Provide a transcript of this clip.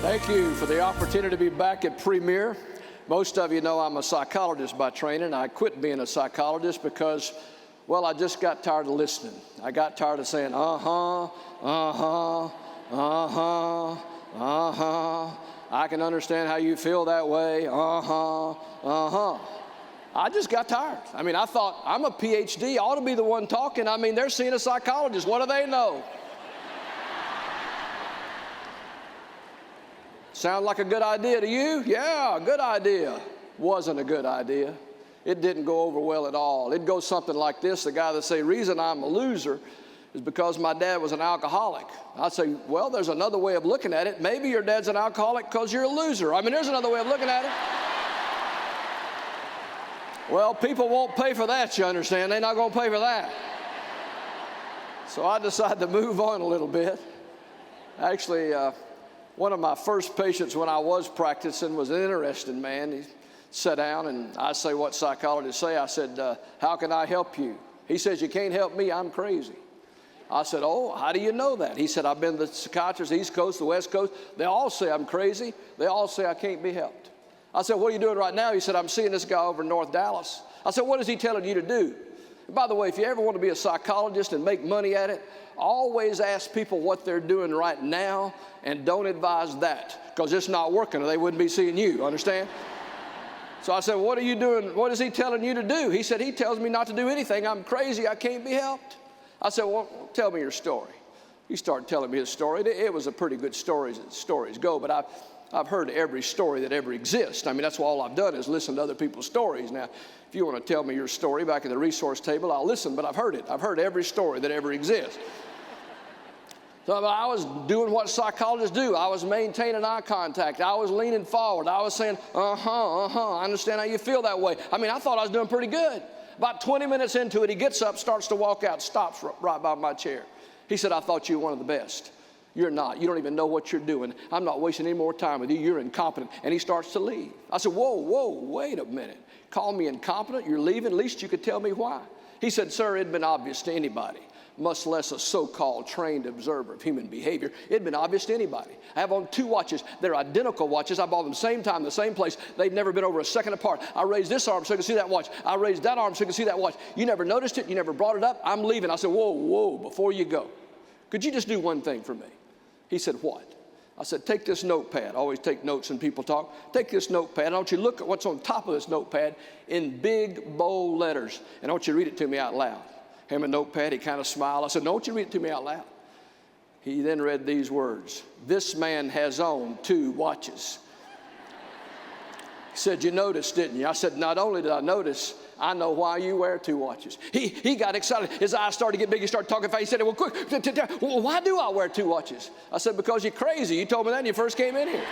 Thank you for the opportunity to be back at Premier. Most of you know I'm a psychologist by training. I quit being a psychologist because, well, I just got tired of listening. I got tired of saying, uh-huh, uh-huh, uh-huh, uh-huh. I can understand how you feel that way, uh-huh, uh-huh. I just got tired. I mean, I thought, I'm a PhD, I ought to be the one talking. I mean, they're seeing a psychologist. What do they know? Sound like a good idea to you? Yeah, good idea. Wasn't a good idea. It didn't go over well at all. It goes something like this. The guy that say, reason I'm a loser is because my dad was an alcoholic. I'd say, well, there's another way of looking at it. Maybe your dad's an alcoholic because you're a loser. I mean, there's another way of looking at it. Well, people won't pay for that, you understand. They're not going to pay for that. So I decided to move on a little bit. Actually, one of my first patients when I was practicing was an interesting man. He sat down and I say what psychologists say. I said, how can I help you? He says, you can't help me, I'm crazy. I said, oh, how do you know that? He said, I've been to the psychiatrists, East Coast, the West Coast. They all say I'm crazy. They all say I can't be helped. I said, what are you doing right now? He said, I'm seeing this guy over in North Dallas. I said, what is he telling you to do? And by the way, if you ever want to be a psychologist and make money at it, always ask people what they're doing right now and don't advise that because it's not working or they wouldn't be seeing you, understand? So I said, what are you doing? What is he telling you to do? He said, he tells me not to do anything. I'm crazy. I can't be helped. I said, well, tell me your story. He started telling me his story. It was a pretty good story as stories go, but I've heard every story that ever exists. I mean, that's all I've done is listen to other people's stories. Now, if you want to tell me your story back at the resource table, I'll listen, but I've heard it. I've heard every story that ever exists. So I was doing what psychologists do. I was maintaining eye contact. I was leaning forward. I was saying, I understand how you feel that way. I mean, I thought I was doing pretty good. About 20 minutes into it, he gets up, starts to walk out, stops right by my chair. He said, I thought you were one of the best. You're not. You don't even know what you're doing. I'm not wasting any more time with you. You're incompetent. And he starts to leave. I said, whoa, wait a minute. Call me incompetent? You're leaving? At least you could tell me why. He said, sir, it'd been obvious to anybody, much less a so-called trained observer of human behavior. It'd been obvious to anybody. I have on 2 watches. They're identical watches. I bought them same time, the same place. They've never been over a second apart. I raised this arm so you can see that watch. I raised that arm so you can see that watch. You never noticed it. You never brought it up. I'm leaving. I said, whoa, before you go, could you just do one thing for me? He said, what? I said, take this notepad. I always take notes when people talk. Take this notepad. I want you to look at what's on top of this notepad in big, bold letters. And I want you to read it to me out loud. Him a notepad, he kind of smiled. I said, no, I want you to read it to me out loud. He then read these words. This man has owned 2 watches. He said, you noticed, didn't you? I said, not only did I notice, I know why you wear 2 watches. He got excited. His eyes started to get big. He started talking fast. He said, well, quick, why do I wear 2 watches? I said, because you're crazy. You told me that when you first came in here.